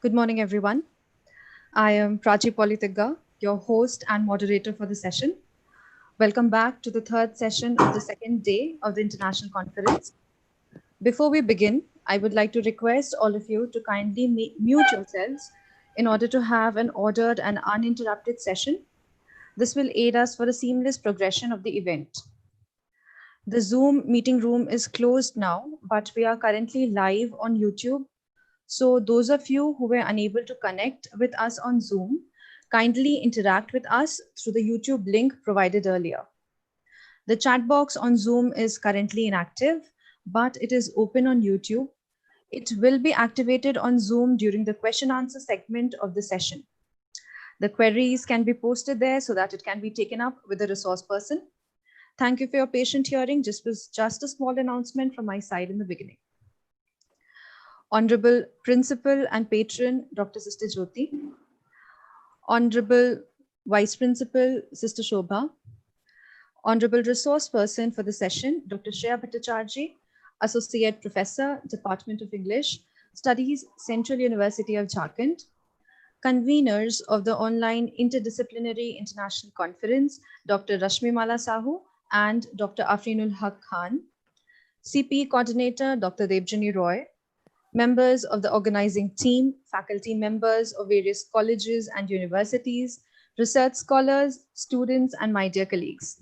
Good morning, everyone. I am Prachi Politagga, your host and moderator for the session. Welcome back to the third session of the second day of the International Conference. Before we begin, I would like to request all of you to kindly mute yourselves in order to have an ordered and uninterrupted session. This will aid us for a seamless progression of the event. The Zoom meeting room is closed now, but we are currently live on YouTube. So those of you who were unable to connect with us on Zoom, kindly interact with us through the YouTube link provided earlier. The chat box on Zoom is currently inactive, but it is open on YouTube. It will be activated on Zoom during the question answer segment of the session. The queries can be posted there so that it can be taken up with the resource person. Thank you for your patient hearing. This was just a small announcement from my side in the beginning. Honorable Principal and Patron, Dr. Sister Jyoti. Honorable Vice Principal, Sister Shobha. Honorable Resource Person for the session, Dr. Shreya Bhattacharji, Associate Professor, Department of English Studies, Central University of Jharkhand. Conveners of the online interdisciplinary international conference, Dr. Rashmi Mala Sahu and Dr. Afrinul Haq Khan. CP Coordinator, Dr. Debjani Roy. Members of the organizing team, faculty members of various colleges and universities, research scholars, students, and my dear colleagues.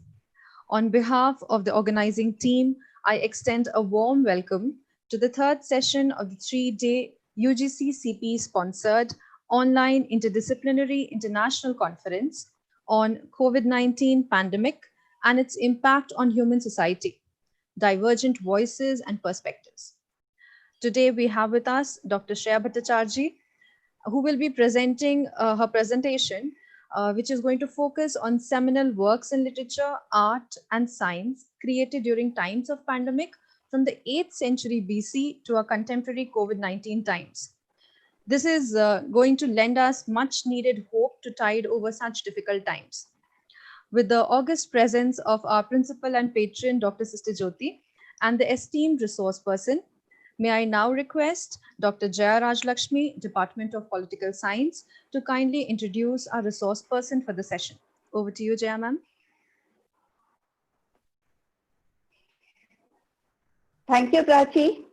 On behalf of the organizing team, I extend a warm welcome to the third session of the three-day UGC CP sponsored online interdisciplinary international conference on COVID-19 pandemic and its impact on human society, divergent voices and perspectives. Today we have with us Dr. Shreya Bhattacharji, who will be presenting her presentation, which is going to focus on seminal works in literature, art, and science created during times of pandemic from the 8th century BC to our contemporary COVID-19 times. This is going to lend us much needed hope to tide over such difficult times. With the august presence of our principal and patron, Dr. Sister Jyoti, and the esteemed resource person, may I now request Dr. Jaya Rajlakshmi, Department of Political Science, to kindly introduce our resource person for the session. Over to you, Jaya ma'am. Thank you, Prachi.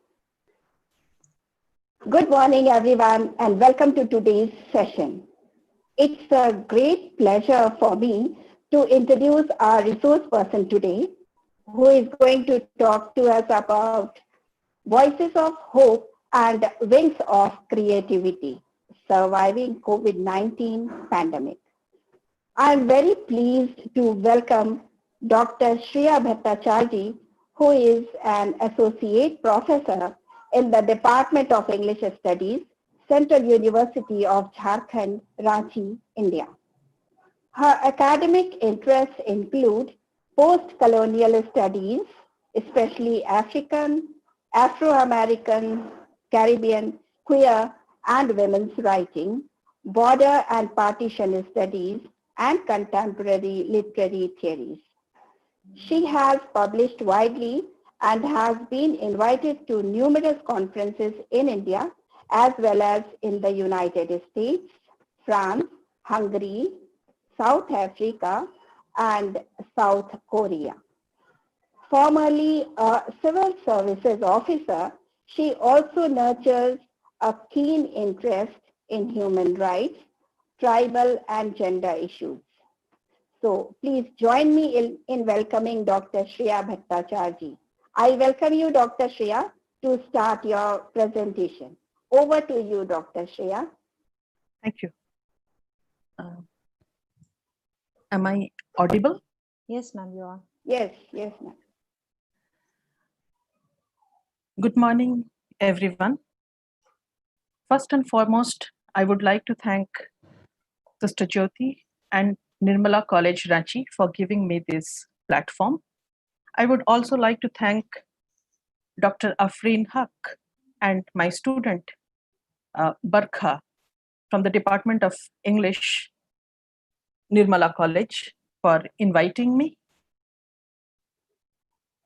Good morning, everyone, and welcome to today's session. It's a great pleasure for me to introduce our resource person today, who is going to talk to us about Voices of Hope and Wings of Creativity, Surviving COVID-19 Pandemic. I'm very pleased to welcome Dr. Shreya Bhattacharji, who is an associate professor in the Department of English Studies, Central University of Jharkhand, Ranchi, India. Her academic interests include post-colonial studies, especially African, Afro-American, Caribbean, queer, and women's writing, border and partition studies, and contemporary literary theories. She has published widely and has been invited to numerous conferences in India as well as in the United States, France, Hungary, South Africa, and South Korea. Formerly a civil services officer, she also nurtures a keen interest in human rights, tribal and gender issues. So please join me in welcoming Dr. Shreya Bhattacharji. I welcome you, Dr. Shreya, to start your presentation. Over to you, Dr. Shreya. Thank you. Am I audible? Yes, ma'am, you are. Yes, ma'am. Good morning, everyone. First and foremost, I would like to thank Sister Jyoti and Nirmala College Ranchi for giving me this platform. I would also like to thank Dr. Afrin Haq and my student, Barkha, from the Department of English, Nirmala College, for inviting me.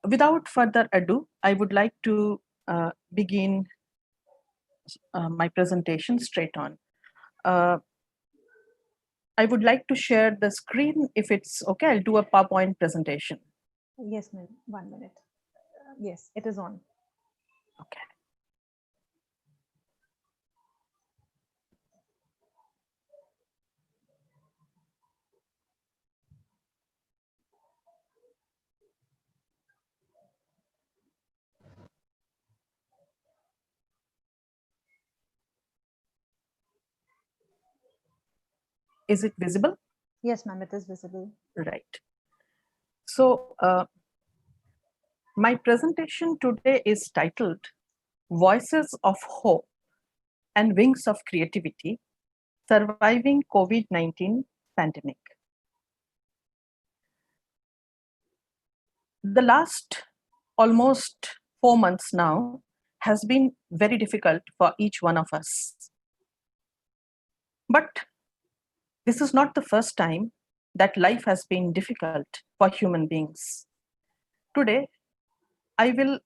Without further ado, I would like to begin my presentation straight on. I would like to share the screen. If it's okay, I'll do a PowerPoint presentation. Yes, ma'am. 1 minute. Yes, it is on. Okay. Is it visible? Yes, ma'am, it is visible. Right. So my presentation today is titled Voices of Hope and Wings of Creativity, Surviving COVID-19 Pandemic. The last almost 4 months now has been very difficult for each one of us. But this is not the first time that life has been difficult for human beings. Today, I will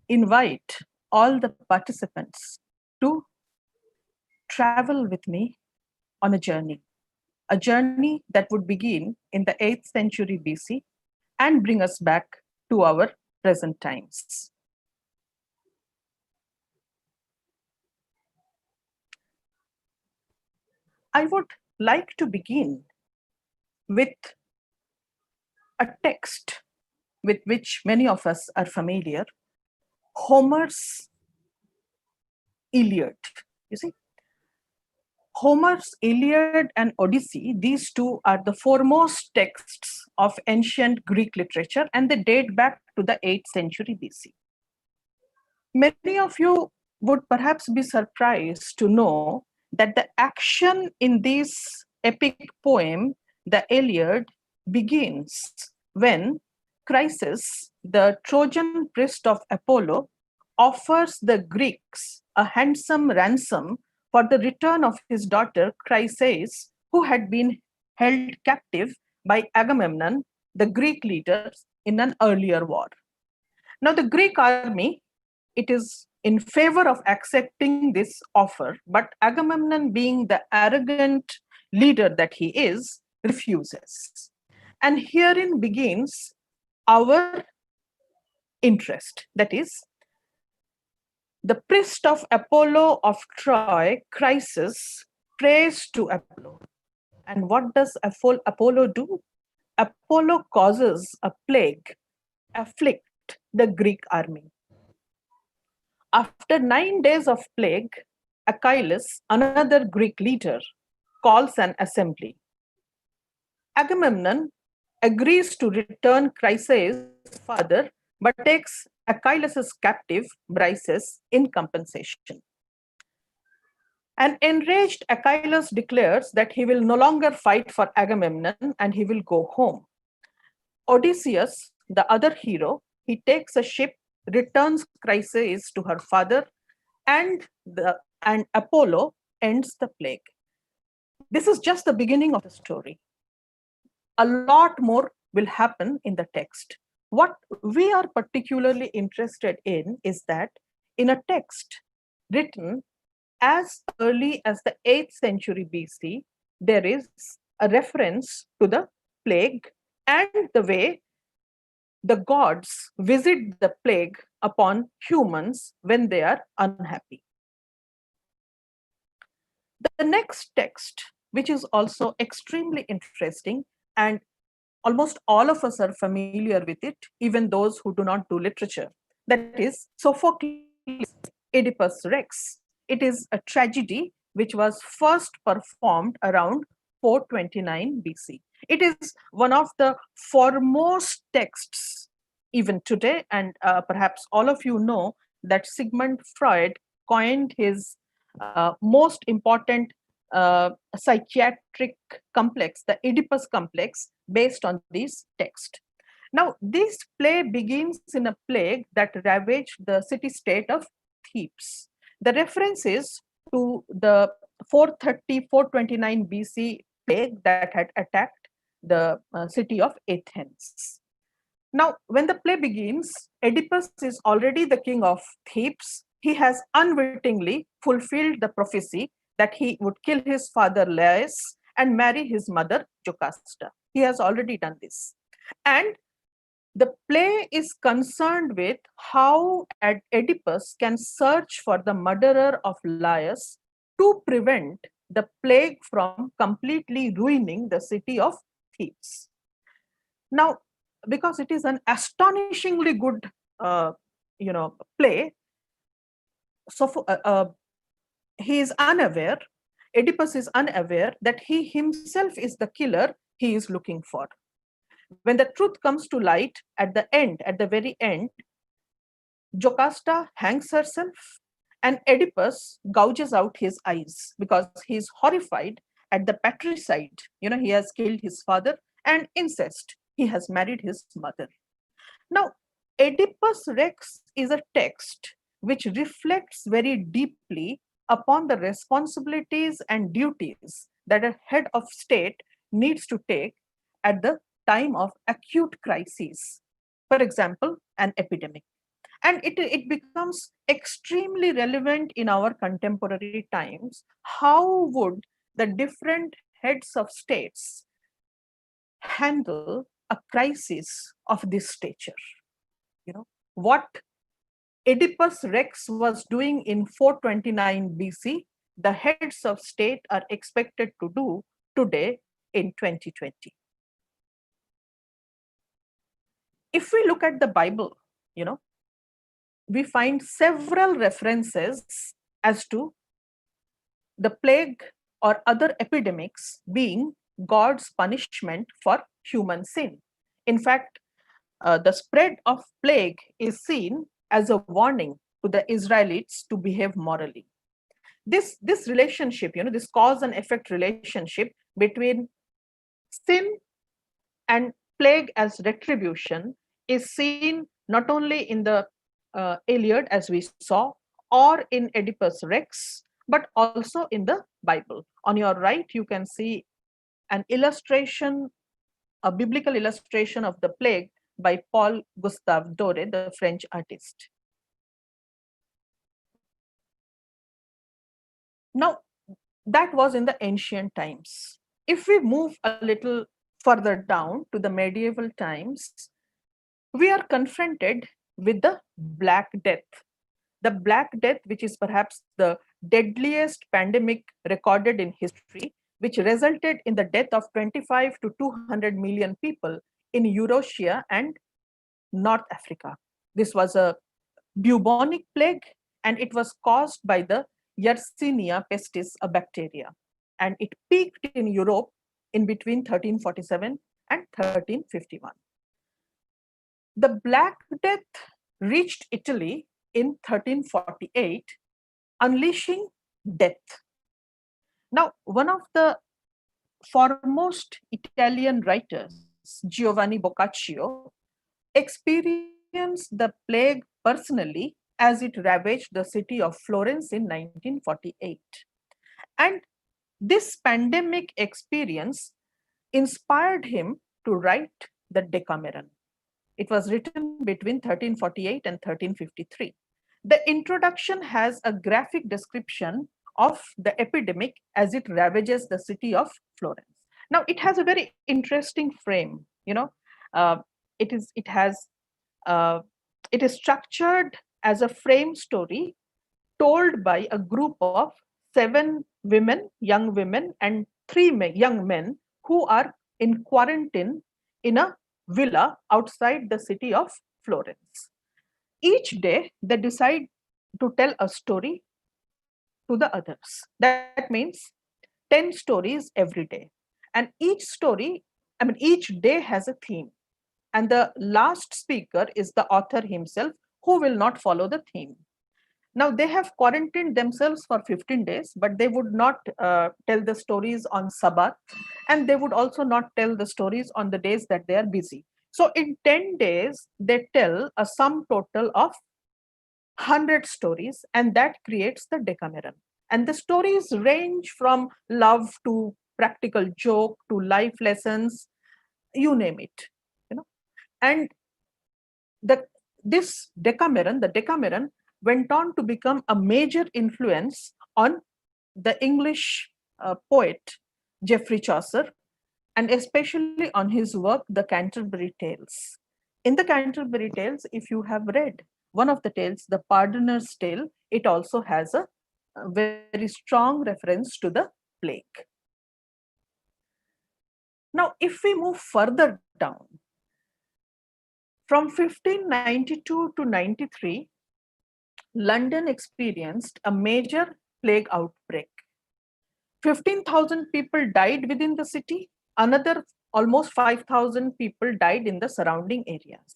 invite all the participants to travel with me on a journey that would begin in the 8th century BC and bring us back to our present times. I would like to begin with a text with which many of us are familiar, Homer's Iliad. You see, Homer's Iliad and Odyssey, these two are the foremost texts of ancient Greek literature, and they date back to the 8th century BC. Many of you would perhaps be surprised to know that the action in this epic poem, the Iliad, begins when Chryses, the Trojan priest of Apollo, offers the Greeks a handsome ransom for the return of his daughter Chryses, who had been held captive by Agamemnon, the Greek leader, in an earlier war. Now, the Greek army, it is in favor of accepting this offer, but Agamemnon, being the arrogant leader that he is, refuses. And herein begins our interest. That is, the priest of Apollo of Troy, Chryses, prays to Apollo. And what does Apollo do? Apollo causes a plague, afflict the Greek army. After 9 days of plague, Achilles, another Greek leader, calls an assembly. Agamemnon agrees to return Chryses' father, but takes Achilles' captive, Briseis, in compensation. An enraged Achilles declares that he will no longer fight for Agamemnon and he will go home. Odysseus, the other hero, he takes a ship, returns Chryses to her father, and Apollo ends the plague. This is just the beginning of the story. A lot more will happen in the text. What we are particularly interested in is that in a text written as early as the 8th century BC, there is a reference to the plague and the way the gods visit the plague upon humans when they are unhappy. The next text, which is also extremely interesting, and almost all of us are familiar with it, even those who do not do literature, that is Sophocles' Oedipus Rex. It is a tragedy which was first performed around 429 BC. It is one of the foremost texts even today, and perhaps all of you know that Sigmund Freud coined his most important psychiatric complex, the Oedipus complex, based on this text. Now, this play begins in a plague that ravaged the city-state of Thebes. The reference is to the 430-429 BC plague that had attacked the city of Athens. Now, when the play begins, Oedipus is already the king of Thebes, he has unwittingly fulfilled the prophecy that he would kill his father Laius and marry his mother Jocasta. He has already done this. And the play is concerned with how Oedipus can search for the murderer of Laius to prevent the plague from completely ruining the city of Thebes. Now, because it is an astonishingly good, play, so he is unaware, Oedipus is unaware that he himself is the killer he is looking for. When the truth comes to light at the very end, Jocasta hangs herself and Oedipus gouges out his eyes because he is horrified at the patricide. He has killed his father, and incest. He has married his mother. Now, Oedipus Rex is a text which reflects very deeply upon the responsibilities and duties that a head of state needs to take at the time of acute crises. For example, an epidemic. And it becomes extremely relevant in our contemporary times. How would the different heads of states handle a crisis of this stature? What Oedipus Rex was doing in 429 BC, the heads of state are expected to do today in 2020. If we look at the Bible, we find several references as to the plague or other epidemics being God's punishment for human sin. In fact, the spread of plague is seen as a warning to the Israelites to behave morally. This relationship, this cause and effect relationship between sin and plague as retribution is seen not only in the Iliad, as we saw, or in Oedipus Rex, but also in the Bible. On your right, you can see an illustration, a biblical illustration of the plague by Paul Gustave Doré, the French artist. Now, that was in the ancient times. If we move a little further down to the medieval times, we are confronted with the Black Death. The Black Death, which is perhaps the deadliest pandemic recorded in history, which resulted in the death of 25 to 200 million people in Eurasia and North Africa. This was a bubonic plague, and it was caused by the Yersinia pestis, a bacteria. And it peaked in Europe in between 1347 and 1351. The Black Death reached Italy in 1348, unleashing death. Now, one of the foremost Italian writers, Giovanni Boccaccio, experienced the plague personally as it ravaged the city of Florence in 1948. And this pandemic experience inspired him to write the Decameron. It was written between 1348 and 1353. The introduction has a graphic description of the epidemic as it ravages the city of Florence. Now, it has a very interesting frame. It is structured as a frame story told by a group of 7 women, young women, and 3 young men who are in quarantine in a villa outside the city of Florence. Each day, they decide to tell a story to the others. That means 10 stories every day. And each day has a theme. And the last speaker is the author himself, who will not follow the theme. Now, they have quarantined themselves for 15 days, but they would not tell the stories on Sabbath, and they would also not tell the stories on the days that they are busy. So in 10 days, they tell a sum total of 100 stories, and that creates the Decameron. And the stories range from love to practical joke to life lessons, you name it. And the Decameron went on to become a major influence on the English poet Geoffrey Chaucer, and especially on his work, The Canterbury Tales. In The Canterbury Tales, if you have read one of the tales, The Pardoner's Tale, it also has a very strong reference to the plague. Now, if we move further down, from 1592 to 93, London experienced a major plague outbreak. 15,000 people died within the city. Another almost 5,000 people died in the surrounding areas.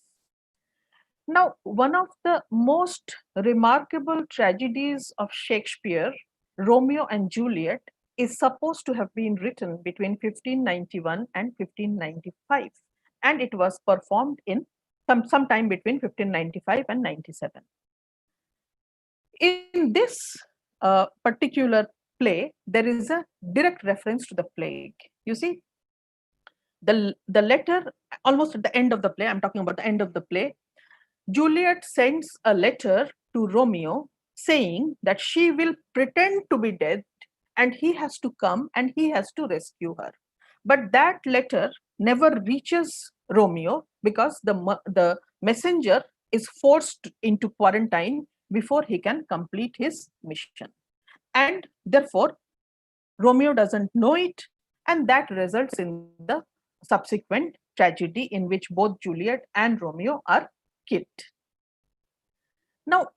Now, one of the most remarkable tragedies of Shakespeare, Romeo and Juliet, is supposed to have been written between 1591 and 1595, and it was performed in sometime between 1595 and 97. In this particular play, there is a direct reference to the plague. You see, the letter, almost at the end of the play, I'm talking about the end of the play, Juliet sends a letter to Romeo saying that she will pretend to be dead and he has to come and he has to rescue her. But that letter never reaches Romeo because the messenger is forced into quarantine before he can complete his mission. And therefore, Romeo doesn't know it, and that results in the subsequent tragedy in which both Juliet and Romeo are killed. Now,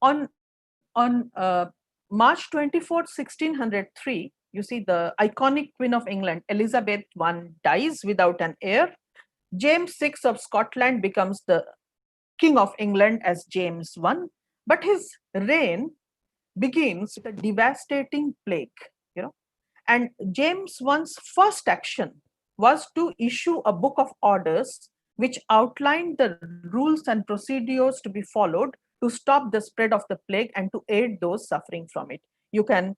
on March 24th, 1603, you see the iconic Queen of England, Elizabeth I, dies without an heir. James VI of Scotland becomes the King of England as James I, but his reign begins with a devastating plague, and James I's first action was to issue a book of orders which outlined the rules and procedures to be followed to stop the spread of the plague and to aid those suffering from it. You can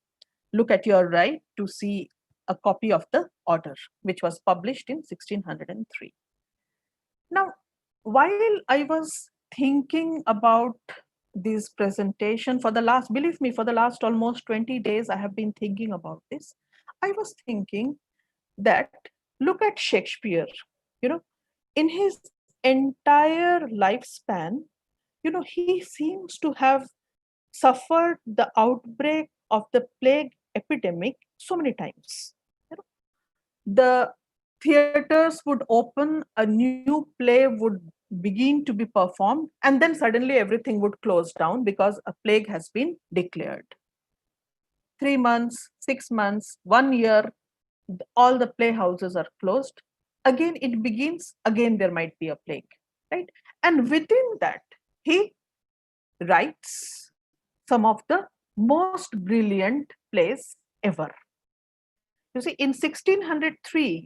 look at your right to see a copy of the order, which was published in 1603. Now, while I was thinking about this presentation for the last, believe me, for the last almost 20 days, I have been thinking about this. I was thinking that, look at Shakespeare, in his entire lifespan, he seems to have suffered the outbreak of the plague epidemic so many times. The theaters would open, a new play would begin to be performed, and then suddenly everything would close down because a plague has been declared. 3 months, 6 months, 1 year, all the playhouses are closed. Again, it begins, again, there might be a plague, right? And within that, he writes some of the most brilliant plays ever. You see, in 1603,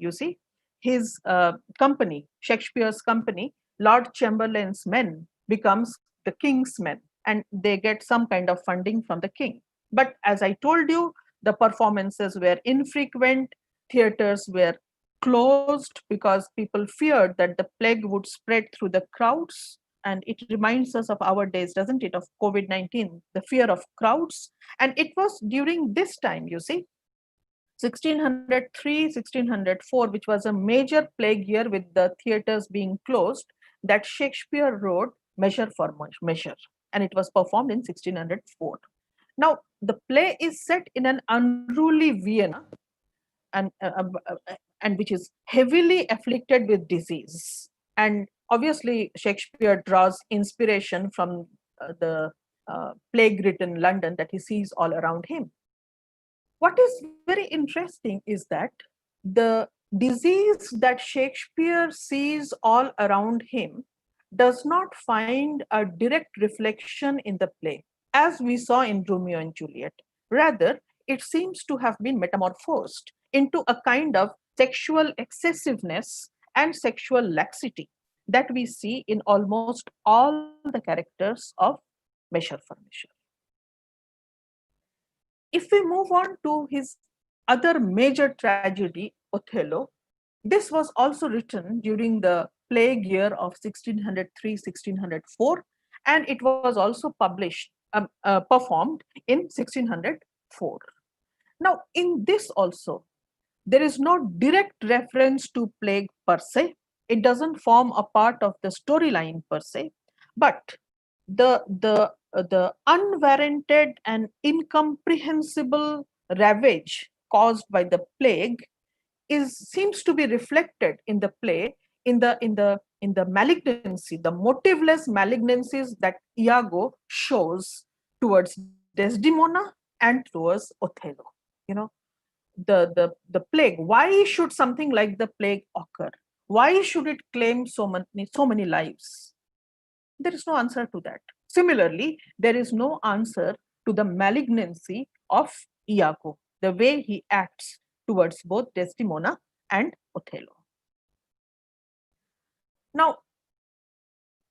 his company, Shakespeare's company, Lord Chamberlain's Men, becomes the king's men, and they get some kind of funding from the king. But as I told you, the performances were infrequent, theaters were closed because people feared that the plague would spread through the crowds. And it reminds us of our days, doesn't it, of COVID-19, the fear of crowds. And it was during this time, 1603, 1604, which was a major plague year with the theaters being closed, that Shakespeare wrote Measure for Measure, and it was performed in 1604. Now, the play is set in an unruly Vienna, and which is heavily afflicted with disease. And obviously, Shakespeare draws inspiration from the plague-ridden London that he sees all around him. What is very interesting is that the disease that Shakespeare sees all around him does not find a direct reflection in the play, as we saw in Romeo and Juliet. Rather, it seems to have been metamorphosed into a kind of sexual excessiveness and sexual laxity that we see in almost all the characters of Measure for Measure. If we move on to his other major tragedy, Othello, this was also written during the plague year of 1603-1604, and it was also performed in 1604. Now, in this also, there is no direct reference to plague per se. It doesn't form a part of the storyline per se, but the unwarranted and incomprehensible ravage caused by the plague seems to be reflected in the play, in the malignancy, the motiveless malignancies that Iago shows towards Desdemona and towards Othello. You know, the plague. Why should something like the plague occur? Why should it claim so many lives? There is no answer to that. Similarly, there is no answer to the malignancy of Iago, the way he acts towards both Desdemona and Othello. Now,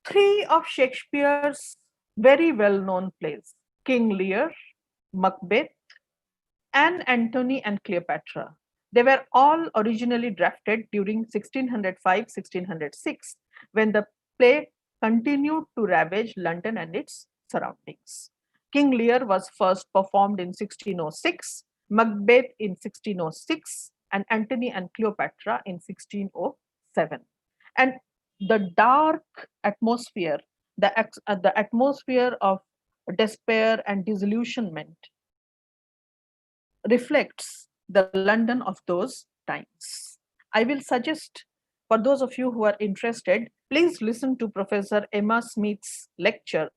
three of Shakespeare's very well-known plays, King Lear, Macbeth, and Antony and Cleopatra, they were all originally drafted during 1605-1606, when the play continued to ravage London and its surroundings. King Lear was first performed in 1606, Macbeth in 1606, and Antony and Cleopatra in 1607. And the dark atmosphere, the atmosphere of despair and disillusionment reflects the London of those times. I will suggest, for those of you who are interested, please listen to Professor Emma Smith's lecture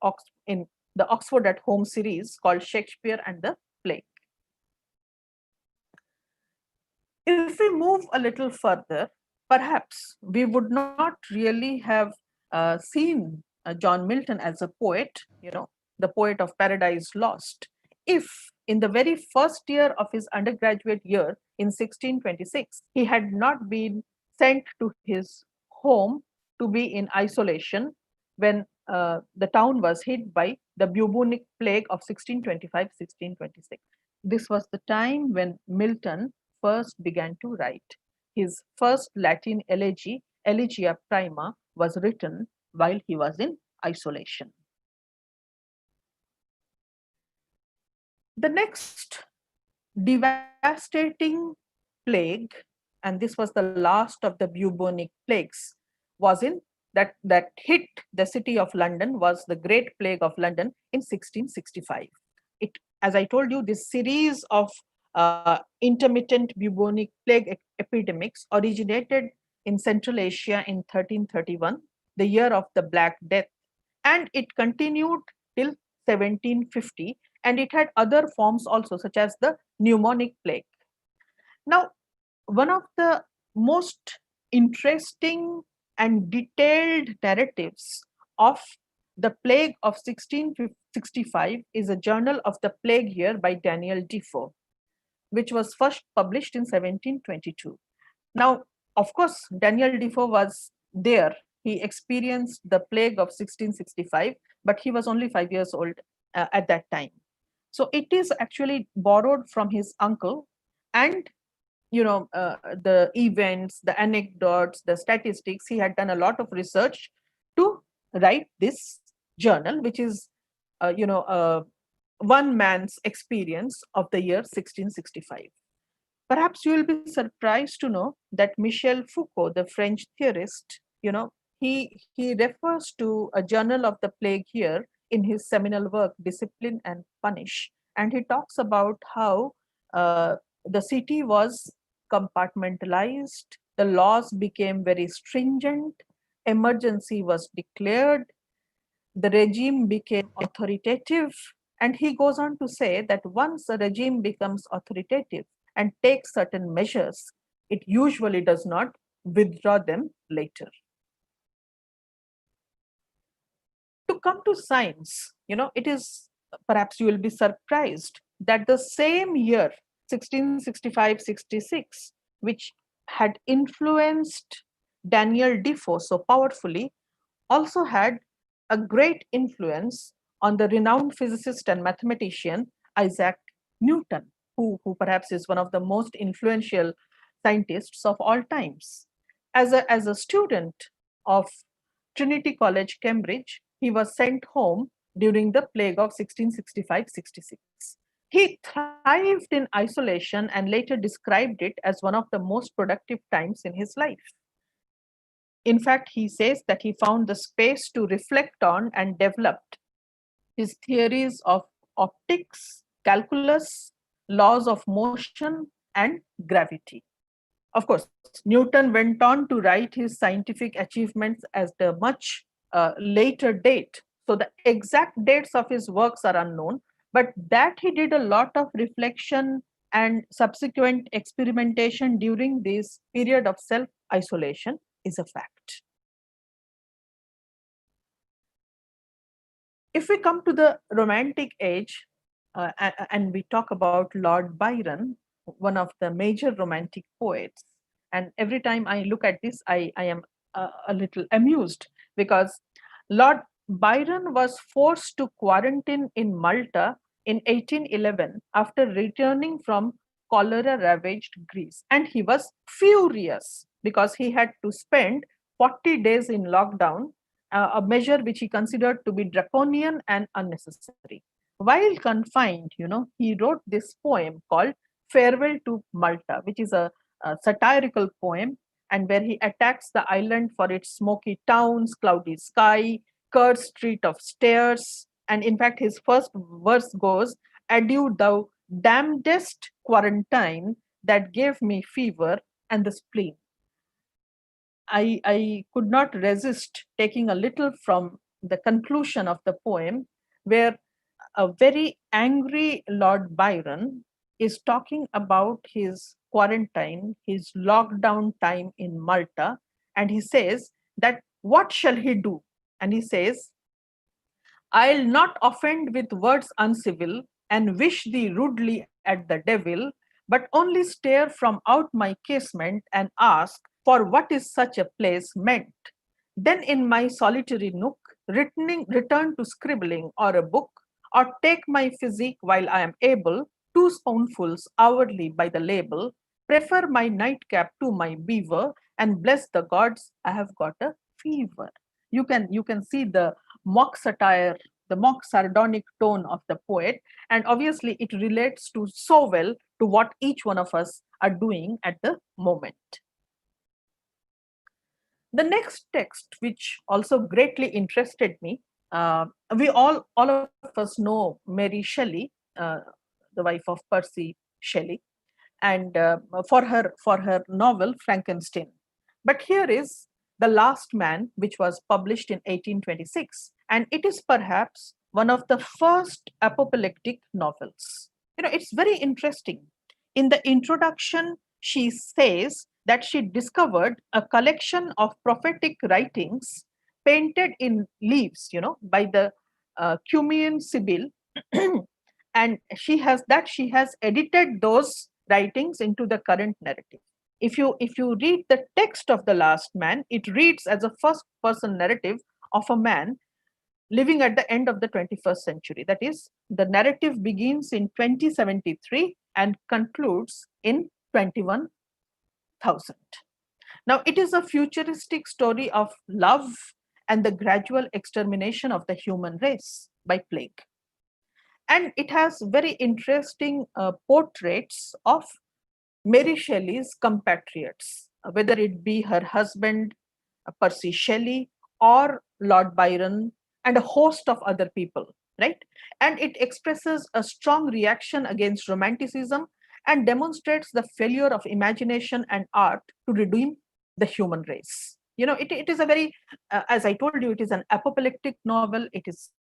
in the Oxford at Home series called Shakespeare and the Plague. If we move a little further, perhaps we would not really have seen John Milton as a poet, the poet of Paradise Lost, if in the very first year of his undergraduate year in 1626, he had not been sent to his home to be in isolation when the town was hit by the bubonic plague of 1625-1626. This was the time when Milton first began to write. His first Latin elegy, Elegia Prima, was written while he was in isolation. The next devastating plague, and this was the last of the bubonic plagues, was in that hit the city of London, was the Great Plague of London in 1665. It, as I told you, this series of intermittent bubonic plague epidemics originated in Central Asia in 1331, the year of the Black Death, and it continued till 1750, and it had other forms also, such as the pneumonic plague. Now, one of the most interesting and detailed narratives of the plague of 1665 is a Journal of the Plague Year by Daniel Defoe, which was first published in 1722. Now, of course, Daniel Defoe was there. He experienced the plague of 1665, but he was only 5 years old at that time. So it is actually borrowed from his uncle, and the events, the anecdotes, the statistics. He had done a lot of research to write this journal, which is one man's experience of the year 1665. Perhaps you will be surprised to know that Michel Foucault, the French theorist, he refers to a journal of the plague year in his seminal work, Discipline and Punish. And he talks about how the city was compartmentalized, the laws became very stringent, emergency was declared, the regime became authoritative. And he goes on to say that once a regime becomes authoritative and takes certain measures, it usually does not withdraw them later. To come to science, it is, perhaps you will be surprised that the same year, 1665-66, which had influenced Daniel Defoe so powerfully, also had a great influence on the renowned physicist and mathematician Isaac Newton, who perhaps is one of the most influential scientists of all times. As a student of Trinity College, Cambridge, he was sent home during the plague of 1665-66. He thrived in isolation and later described it as one of the most productive times in his life. In fact, he says that he found the space to reflect on and developed his theories of optics, calculus, laws of motion, and gravity. Of course, Newton went on to write his scientific achievements as the much later date. So the exact dates of his works are unknown, but that he did a lot of reflection and subsequent experimentation during this period of self-isolation is a fact. If we come to the Romantic age and we talk about Lord Byron, one of the major Romantic poets, and every time I look at this, I am a little amused because Lord Byron was forced to quarantine in Malta in 1811 after returning from cholera-ravaged Greece. And he was furious because he had to spend 40 days in lockdown, a measure which he considered to be draconian and unnecessary. While confined, he wrote this poem called Farewell to Malta, which is a satirical poem, and where he attacks the island for its smoky towns, cloudy sky, cursed street of stairs. And in fact, his first verse goes, "Adieu, thou damnedest quarantine that gave me fever and the spleen." I could not resist taking a little from the conclusion of the poem, where a very angry Lord Byron is talking about his quarantine, his lockdown time in Malta, and he says that what shall he do? And he says, "I'll not offend with words uncivil and wish thee rudely at the devil, but only stare from out my casement and ask for what is such a place meant. Then in my solitary nook, return to scribbling or a book, or take my physique while I am able, 2 spoonfuls hourly by the label, prefer my nightcap to my beaver, and bless the gods, I have got a fever." You can see the mock satire, the mock sardonic tone of the poet, and obviously it relates to so well to what each one of us are doing at the moment. The next text, which also greatly interested me, we all of us know Mary Shelley, the wife of Percy Shelley, and for her novel Frankenstein. But here is The Last Man, which was published in 1826, and it is perhaps one of the first apocalyptic novels. It's very interesting. In the introduction, she says that she discovered a collection of prophetic writings painted in leaves, by the Cumean Sibyl, and she has edited those writings into the current narrative. If you read the text of The Last Man, it reads as a first-person narrative of a man living at the end of the 21st century. That is, the narrative begins in 2073 and concludes in 21,000. Now, it is a futuristic story of love and the gradual extermination of the human race by plague. And it has very interesting portraits of Mary Shelley's compatriots, whether it be her husband, Percy Shelley, or Lord Byron, and a host of other people, right? And it expresses a strong reaction against romanticism and demonstrates the failure of imagination and art to redeem the human race. It is a very, as I told you, it is an apocalyptic novel. It is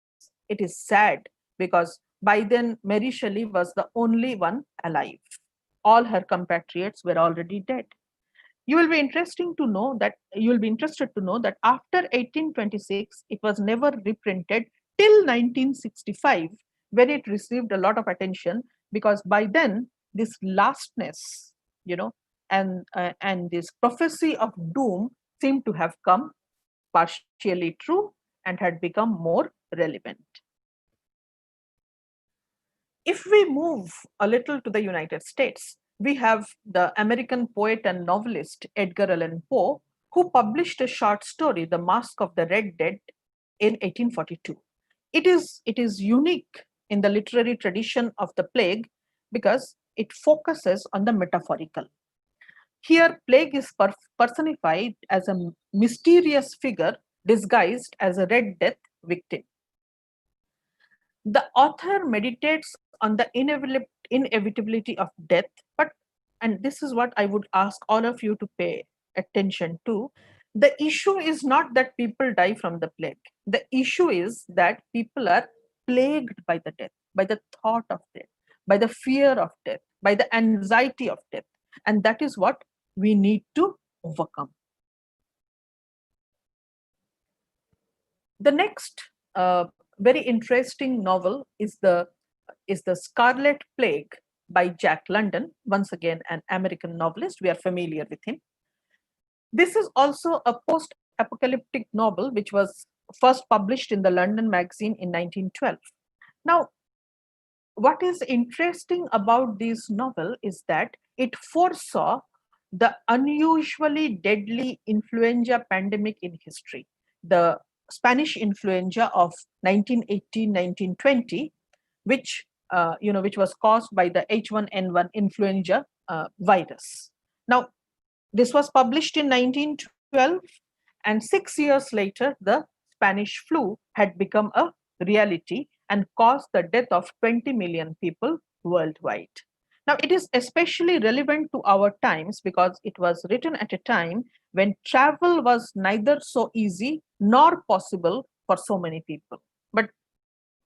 sad because by then Mary Shelley was the only one alive. All her compatriots were already dead. You will be interested to know that after 1826, it was never reprinted till 1965, when it received a lot of attention, because by then this lastness, and this prophecy of doom seemed to have come partially true and had become more relevant. If we move a little to the United States, we have the American poet and novelist Edgar Allan Poe, who published a short story, The Masque of the Red Dead, in 1842. It is unique in the literary tradition of the plague because it focuses on the metaphorical. Here, plague is personified as a mysterious figure disguised as a Red Death victim. The author meditates on the inevitability of death, but, and this is what I would ask all of you to pay attention to, the issue is not that people die from the plague. The issue is that people are plagued by the death, by the thought of death, by the fear of death, by the anxiety of death. And that is what we need to overcome. The next very interesting novel is the Scarlet Plague by Jack London, once again an American novelist. We are familiar with him. This is also a post-apocalyptic novel which was first published in the London magazine in 1912. Now, what is interesting about this novel is that it foresaw the unusually deadly influenza pandemic in history, the Spanish influenza of 1918-1920, which was caused by the H1N1 influenza virus. Now, this was published in 1912, and 6 years later, the Spanish flu had become a reality and caused the death of 20 million people worldwide. Now, it is especially relevant to our times because it was written at a time when travel was neither so easy nor possible for so many people. But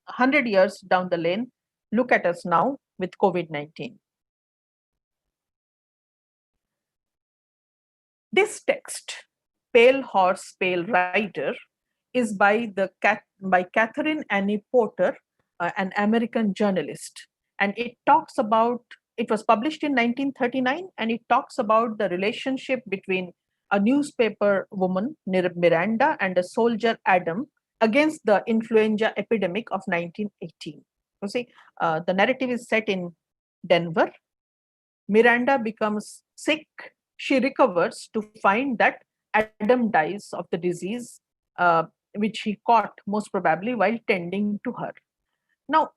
100 years down the lane, look at us now with COVID-19. This text, Pale Horse, Pale Rider, is by Catherine Annie Porter, an American journalist. And it was published in 1939, and it talks about the relationship between a newspaper woman, Miranda, and a soldier, Adam, against the influenza epidemic of 1918. You see, the narrative is set in Denver. Miranda becomes sick. She recovers to find that Adam dies of the disease, which he caught most probably while tending to her. Now,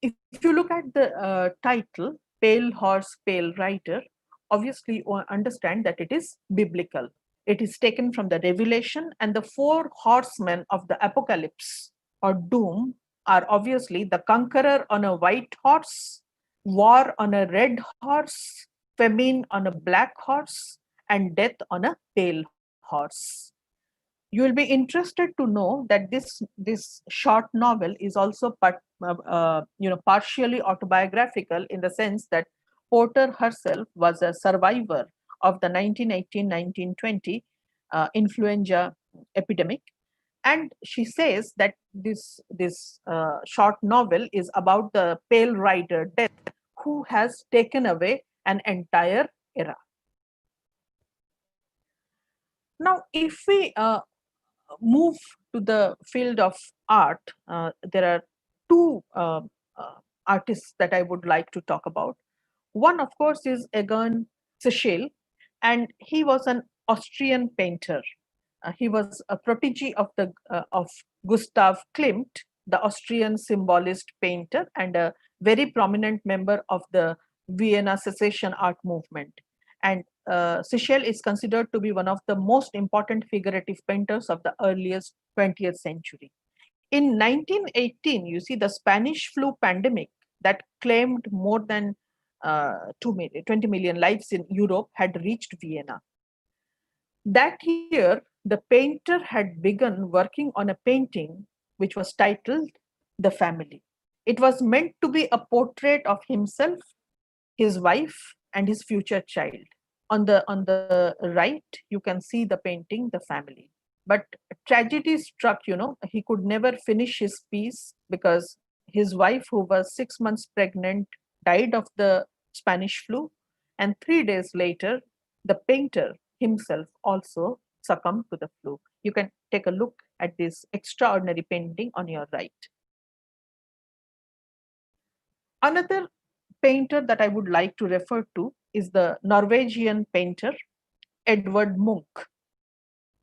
if you look at the title, Pale Horse, Pale Rider, obviously you understand that it is biblical. It is taken from the Revelation, and the 4 horsemen of the apocalypse or doom are obviously the conqueror on a white horse, war on a red horse, famine on a black horse, and death on a pale horse. You will be interested to know that this short novel is also partially autobiographical, in the sense that Porter herself was a survivor of the 1918-1920 influenza epidemic, and she says that this short novel is about the Pale Rider Death, who has taken away an entire era. Now, if we move to the field of art, there are 2 artists that I would like to talk about. One, of course, is Egon Schiele, and he was an Austrian painter. He was a protege of Gustav Klimt, the Austrian symbolist painter, and a very prominent member of the Vienna Secession art movement. And Schiele is considered to be one of the most important figurative painters of the earliest 20th century. In 1918, you see, the Spanish flu pandemic that claimed more than 20 million lives in Europe had reached Vienna. That year, the painter had begun working on a painting which was titled The Family. It was meant to be a portrait of himself, his wife, and his future child. On the right, you can see the painting, The Family. But tragedy struck, he could never finish his piece because his wife, who was 6 months pregnant, died of the Spanish flu. And 3 days later, the painter himself also succumbed to the flu. You can take a look at this extraordinary painting on your right. Another painter that I would like to refer to is the Norwegian painter Edvard Munch.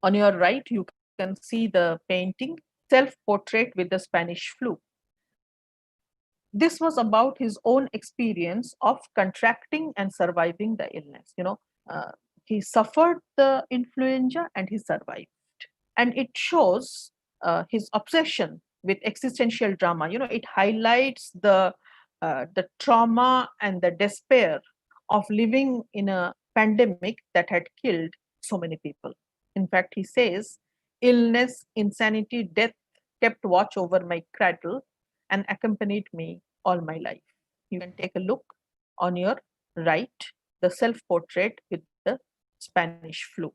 On your right, you can see the painting, Self-Portrait with the Spanish Flu. This was about his own experience of contracting and surviving the illness. He suffered the influenza and he survived. And it shows his obsession with existential drama. It highlights the trauma and the despair of living in a pandemic that had killed so many people. In fact, he says, illness, insanity, death kept watch over my cradle and accompanied me all my life. You can take a look on your right, the self-portrait with the Spanish flu.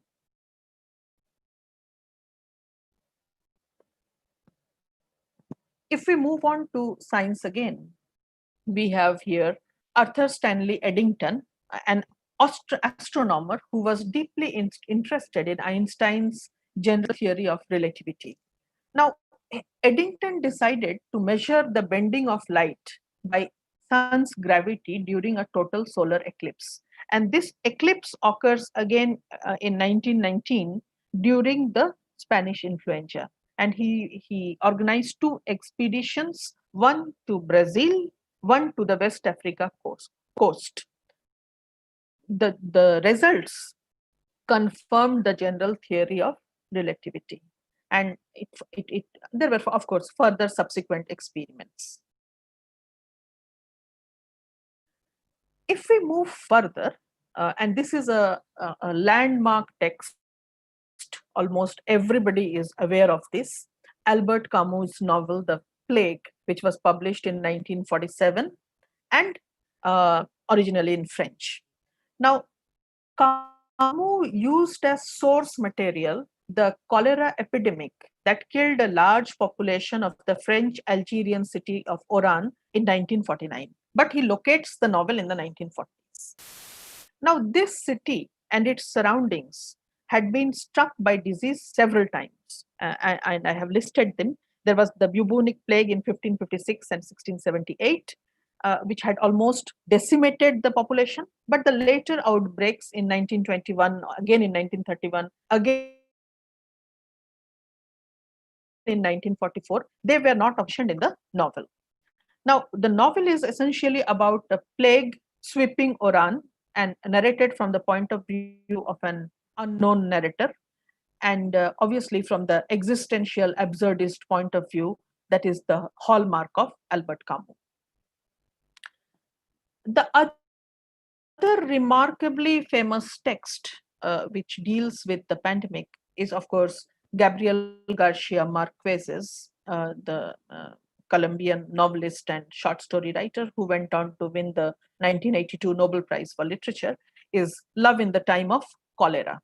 If we move on to science again, we have here Arthur Stanley Eddington, an astronomer who was deeply interested in Einstein's general theory of relativity. Now, Eddington decided to measure the bending of light by sun's gravity during a total solar eclipse. And this eclipse occurs again in 1919 during the Spanish influenza. And he organized 2 expeditions, one to Brazil, one to the West Africa coast. The results confirmed the general theory of relativity. And there were, of course, further subsequent experiments. If we move further, and this is a landmark text, almost everybody is aware of this, Albert Camus' novel, The Plague, which was published in 1947 and originally in French. Now, Camus used as source material the cholera epidemic that killed a large population of the French Algerian city of Oran in 1949. But he locates the novel in the 1940s. Now, this city and its surroundings had been struck by disease several times, and I have listed them. There was the bubonic plague in 1556 and 1678, which had almost decimated the population. But the later outbreaks in 1921, again in 1931, again in 1944, they were not mentioned in the novel. Now, the novel is essentially about a plague sweeping Oran and narrated from the point of view of an unknown narrator, and obviously from the existential absurdist point of view that is the hallmark of Albert Camus. The other remarkably famous text which deals with the pandemic is, of course, Gabriel Garcia Marquez's, the Colombian novelist and short story writer who went on to win the 1982 Nobel Prize for Literature, is Love in the Time of Cholera.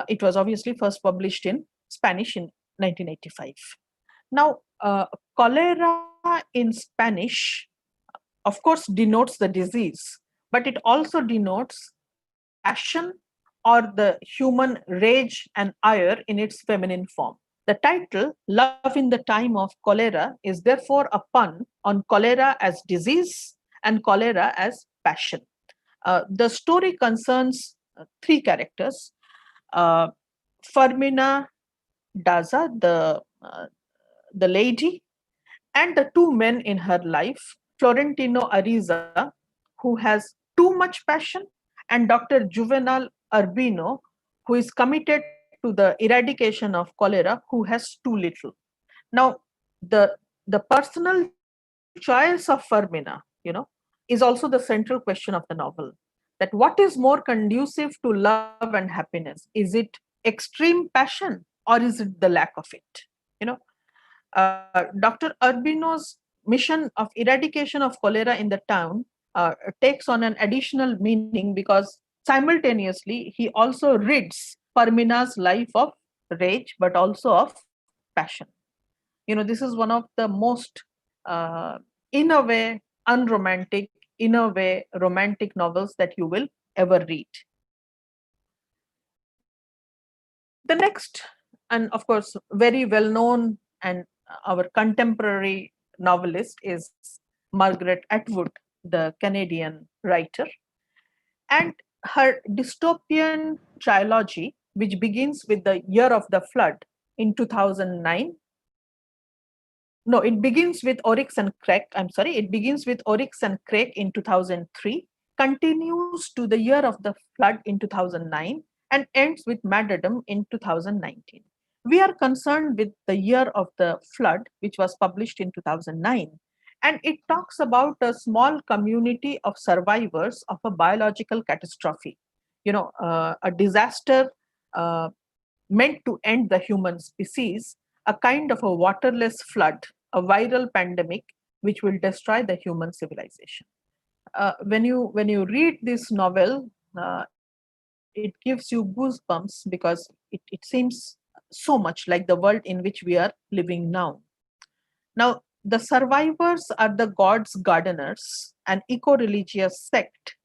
It was obviously first published in Spanish in 1985. Now, cholera in Spanish, of course, denotes the disease, but it also denotes passion or the human rage and ire in its feminine form. The title, Love in the Time of Cholera, is therefore a pun on cholera as disease and cholera as passion. The story concerns 3 characters, Fermina Daza, the lady, and the 2 men in her life, Florentino Ariza, who has too much passion, and Dr. Juvenal Urbino, who is committed to the eradication of cholera, who has too little. Now, the personal choice of Fermina, is also the central question of the novel. That what is more conducive to love and happiness? Is it extreme passion or is it the lack of it? Dr. Urbino's mission of eradication of cholera in the town takes on an additional meaning because simultaneously he also rids Fermina's life of rage but also of passion. This is one of the most, in a way, unromantic, in a way, romantic novels that you will ever read. The next, and of course, very well known and our contemporary novelist is Margaret Atwood, the Canadian writer. And her dystopian trilogy, which begins with the year of the flood in 2009. No, it begins with Oryx and Crake. I'm sorry, it begins with Oryx and Crake in 2003, continues to the year of the flood in 2009, and ends with martyrdom in 2019. We are concerned with the year of the flood, which was published in 2009, and it talks about a small community of survivors of a biological catastrophe, a disaster uh, meant to end the human species, a kind of a waterless flood, a viral pandemic which will destroy the human civilization. When you read this novel, it gives you goosebumps because it seems so much like the world in which we are living now. Now, the survivors are the gods' gardeners, an eco-religious sect,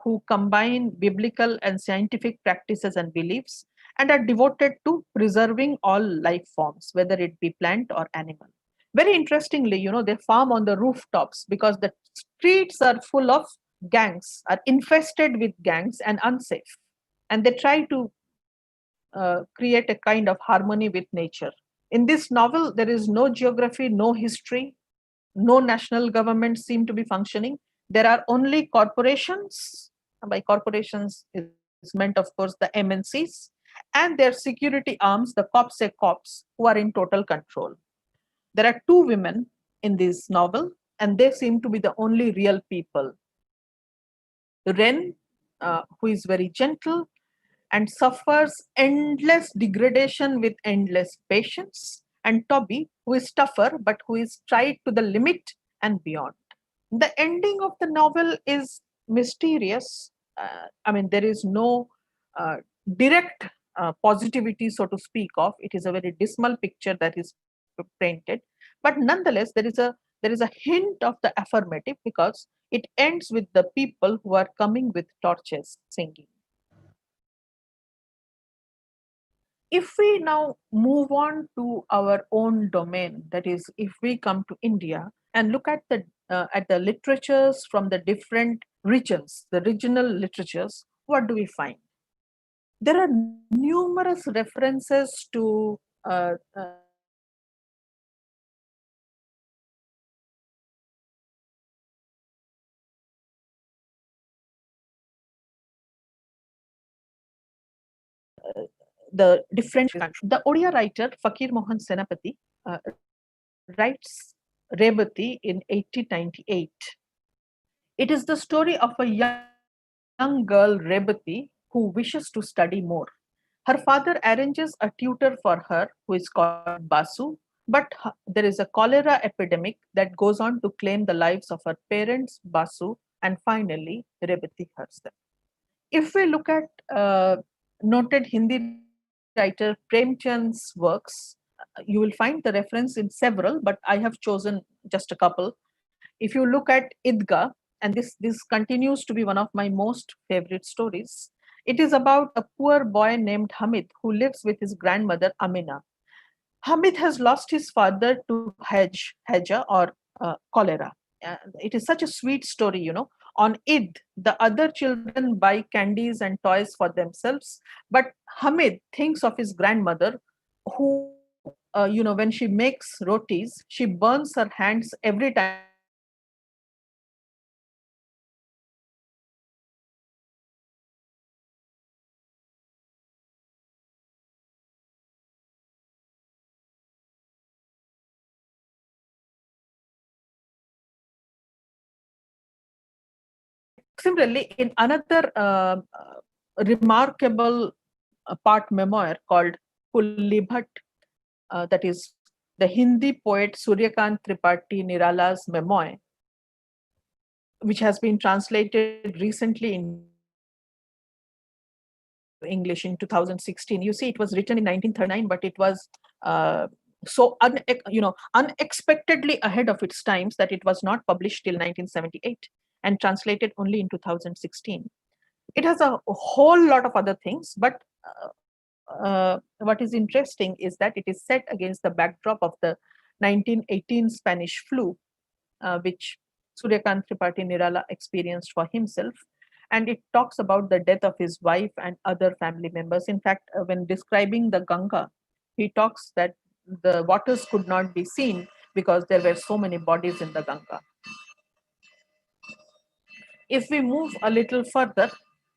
who combine biblical and scientific practices and beliefs and are devoted to preserving all life forms, whether it be plant or animal. Very interestingly, they farm on the rooftops because the streets are full of gangs, are infested with gangs and unsafe. And they try to create a kind of harmony with nature. In this novel, there is no geography, no history, no national government seem to be functioning. There are only corporations. By corporations is meant, of course, the MNCs and their security arms, the cops et cops, who are in total control. There are two women in this novel, and they seem to be the only real people. Ren, who is very gentle and suffers endless degradation with endless patience, and Toby, who is tougher but who is tried to the limit and beyond. The ending of the novel is mysterious. There is no uh, direct positivity, so to speak of. It is a very dismal picture that is painted, but nonetheless, there is a hint of the affirmative because it ends with the people who are coming with torches singing. If we now move on to our own domain, that is, if we come to India and look at the literatures from the different regions, the regional literatures, what do we find? There are numerous references to the different countries. The Odia writer Fakir Mohan Senapati writes Rebati in 1898. It is the story of a young girl, Rebati, who wishes to study more. Her father arranges a tutor for her who is called Basu, but there is a cholera epidemic that goes on to claim the lives of her parents, Basu, and finally Rebati herself. If we look at noted Hindi writer Premchand's works, you will find the reference in several, but I have chosen just a couple. If you look at Idga, and this continues to be one of my most favorite stories, it is about a poor boy named Hamid who lives with his grandmother Amina. Hamid has lost his father to Heja or cholera. It is such a sweet story, On Eid, the other children buy candies and toys for themselves, but Hamid thinks of his grandmother, who, when she makes rotis, she burns her hands every time she makes them. And he thinks of his grandmother who Similarly, in another remarkable part memoir called Kulli Bhatt, that is the Hindi poet Suryakant Tripathi Nirala's memoir, which has been translated recently into English in 2016. You see, it was written in 1939, but it was unexpectedly ahead of its times that it was not published till 1978 and translated only in 2016. It has a whole lot of other things, but what is interesting is that it is set against the backdrop of the 1918 Spanish flu, which Suryakant Tripathi Nirala experienced for himself. And it talks about the death of his wife and other family members. In fact, when describing the Ganga, he talks that the waters could not be seen because there were so many bodies in the Ganga. If we move a little further,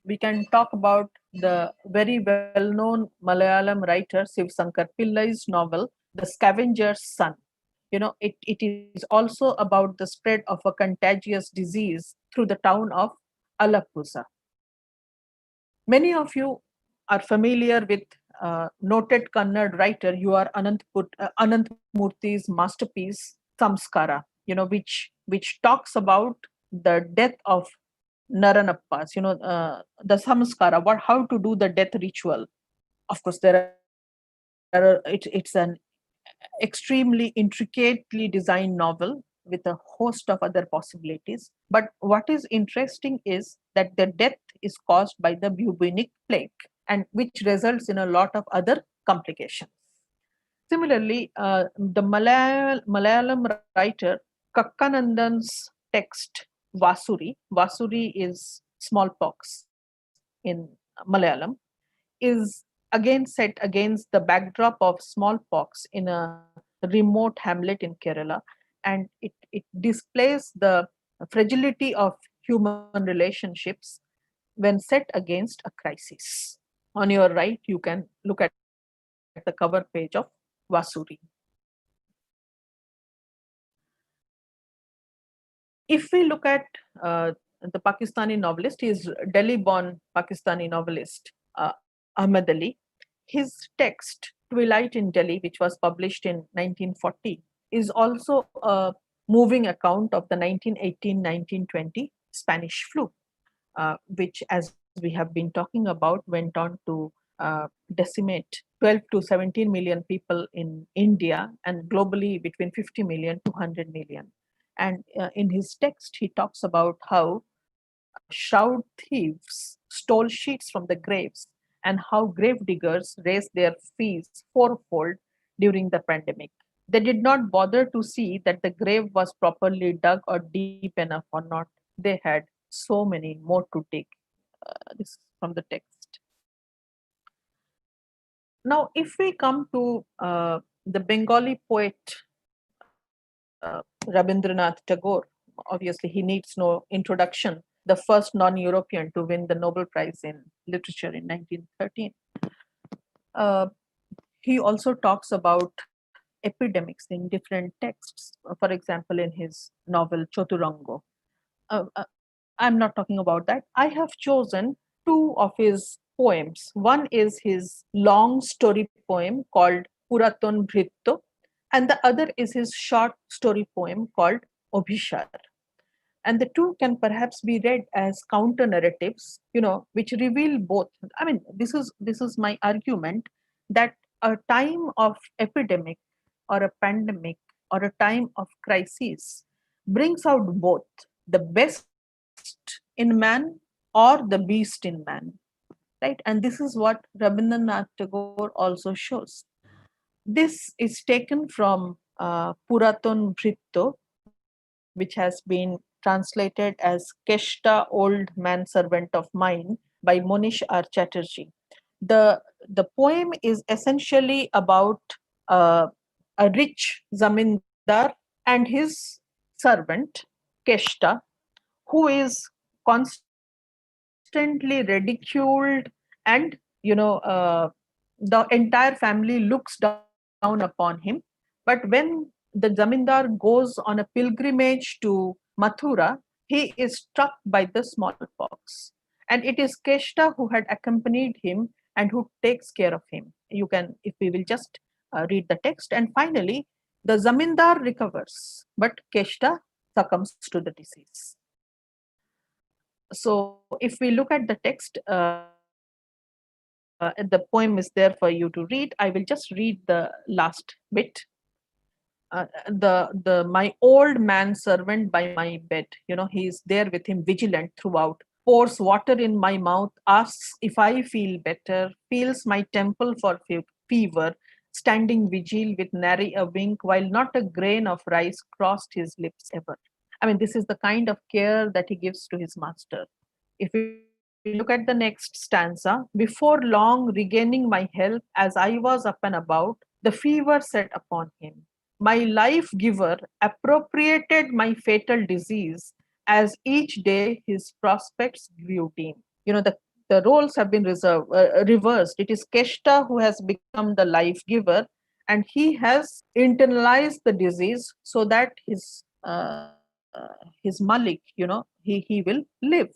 we can talk about the very well-known Malayalam writer Shiv Sankar Pillai's novel, The Scavenger's Son. It is also about the spread of a contagious disease through the town of Alappuzha. Many of you are familiar with noted Kannada writer Anant Murthy's masterpiece Samskara, which talks about the death of Naranappas, the Samskara, how to do the death ritual. Of course, it's an extremely intricately designed novel with a host of other possibilities. But what is interesting is that the death is caused by the bubonic plague, and which results in a lot of other complications. Similarly, the Malayalam writer Kakkanandan's text Vasuri is smallpox in Malayalam, is again set against the backdrop of smallpox in a remote hamlet in Kerala, and it displays the fragility of human relationships when set against a crisis. On your right, you can look at the cover page of Vasuri. If we look at the Pakistani novelist, he is Delhi-born Pakistani novelist Ahmed Ali. His text Twilight in Delhi, which was published in 1940, is also a moving account of the 1918-1920 Spanish flu, which, as we have been talking about, went on to decimate 12 to 17 million people in India, and globally between 50 million to 100 million. And in his text, he talks about how shroud thieves stole sheets from the graves, and how grave diggers raised their fees fourfold during the pandemic. They did not bother to see that the grave was properly dug or deep enough or not. They had so many more to dig. This from the text. Now, if we come to the Bengali poet Rabindranath Tagore, obviously he needs no introduction, the first non-European to win the Nobel Prize in Literature in 1913. He also talks about epidemics in different texts. For example, in his novel Choturango. I'm not talking about that. I have chosen two of his poems. One is his long story poem called Puraton Bhritto, and the other is his short story poem called Obhishar. And the two can perhaps be read as counter narratives, which reveal both. I mean, this is my argument that a time of epidemic or a pandemic or a time of crisis brings out both the best in man or the beast in man, right? And this is what Rabindranath Tagore also shows. This is taken from Puraton Bhritto, which has been translated as Keshta Old Manservant of Mine by Monish R. Chatterjee. The poem is essentially about uh, a rich zamindar and his servant, Keshta, who is constantly ridiculed, and the entire family looks down upon him. But when the zamindar goes on a pilgrimage to Mathura, he is struck by the smallpox, and it is Keshta who had accompanied him and who takes care of him. You can, if we will just read the text. And finally, the zamindar recovers, but Keshta succumbs to the disease. So if we look at the text, the poem is there for you to read. I will just read the last bit. The my old man servant by my bed, he is there with him vigilant throughout, pours water in my mouth, asks if I feel better, feels my temple for fever, standing vigil with nary a wink, while not a grain of rice crossed his lips ever. I mean, this is the kind of care that he gives to his master. if we look at the next stanza, before long regaining my health as I was up and about, the fever set upon him. My life giver appropriated my fatal disease as each day his prospects grew dim. The roles have been reversed. It is Keshta who has become the life giver, and he has internalized the disease so that his Malik, he will live.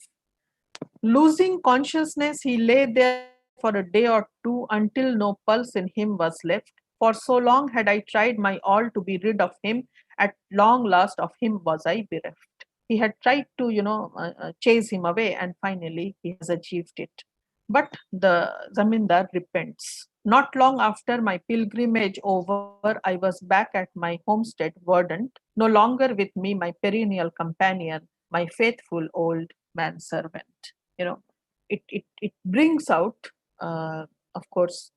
Losing consciousness, he lay there for a day or two until no pulse in him was left. For so long had I tried my all to be rid of him, at long last of him was I bereft. He had tried to, chase him away, and finally he has achieved it. But the Zamindar repents. Not long after my pilgrimage over, I was back at my homestead, verdant, no longer with me my perennial companion, my faithful old manservant. You know, it brings out, of course,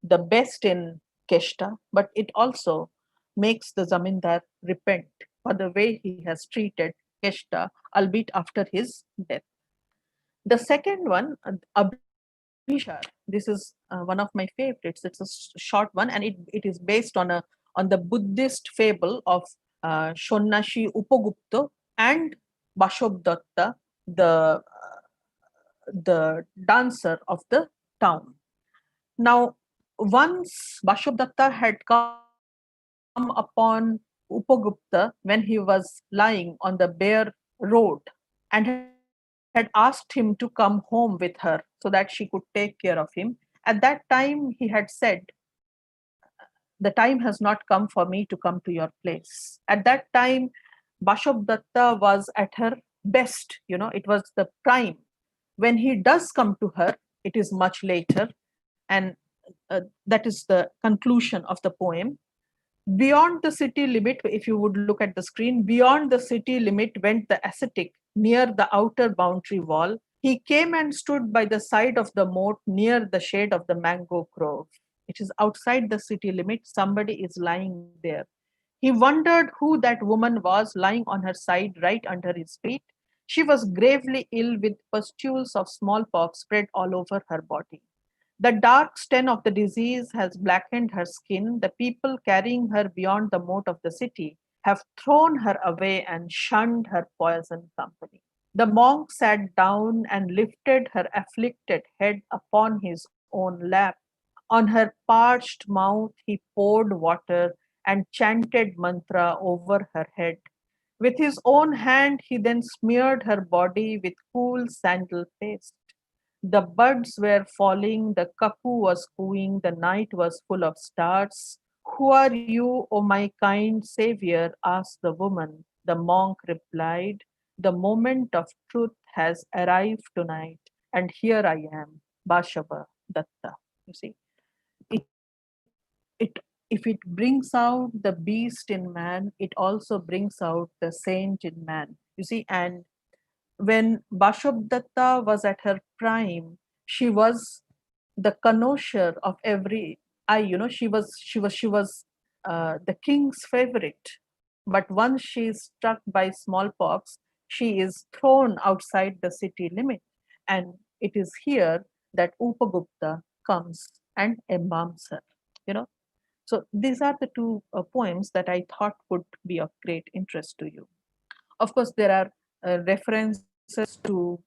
the best in Keshta, but it also makes the Zamindar repent for the way he has treated Keshta, albeit after his death. The second one, Abhishar, this is one of my favorites. It's a short one, and it is based on the Buddhist fable of Shonnashi Upagupta and Bashobdatta, the dancer of the town. Now, once Bashobdatta had come upon Upagupta when he was lying on the bare road and had asked him to come home with her so that she could take care of him. At that time, he had said, "The time has not come for me to come to your place." At that time, Bashobdatta was at her best, it was the prime. When he does come to her, it is much later, and that is the conclusion of the poem. Beyond the city limit, if you would look at the screen, beyond the city limit went the ascetic near the outer boundary wall. He came and stood by the side of the moat near the shade of the mango grove. It is outside the city limit, somebody is lying there. He wondered who that woman was lying on her side right under his feet. She was gravely ill with pustules of smallpox spread all over her body. The dark stain of the disease has blackened her skin. The people carrying her beyond the moat of the city have thrown her away and shunned her poisoned company. The monk sat down and lifted her afflicted head upon his own lap. On her parched mouth, he poured water and chanted mantra over her head. With his own hand, he then smeared her body with cool sandal paste. The buds were falling, the cuckoo was cooing, the night was full of stars. "Who are you, O my kind savior?" asked the woman. The monk replied, "The moment of truth has arrived tonight, and here I am, Bashava Datta." You see, it, it if it brings out the beast in man, it also brings out the saint in man. You see, and when Bashobdatta was at her prime, she was the connoisseur of every eye. She was the king's favorite. But once she is struck by smallpox, she is thrown outside the city limit, and it is here that Upagupta comes and embalms her. You know, so these are the two poems that I thought would be of great interest to you. Of course, there are references to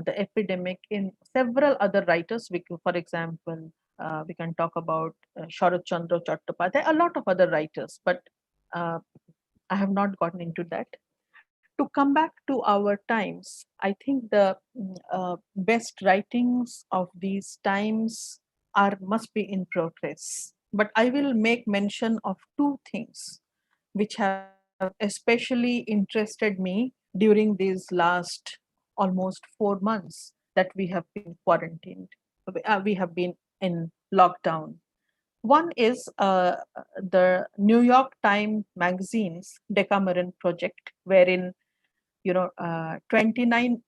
the epidemic in several other writers. For example, we can talk about Sharat Chandra Chattopadhyay, a lot of other writers, but uh, I have not gotten into that. To come back to our times, I think the best writings of these times are must be in progress. But I will make mention of two things which have especially interested me during these last almost 4 months that we have been quarantined. We have been in lockdown. One is the New York Times Magazine's Decameron Project, wherein 29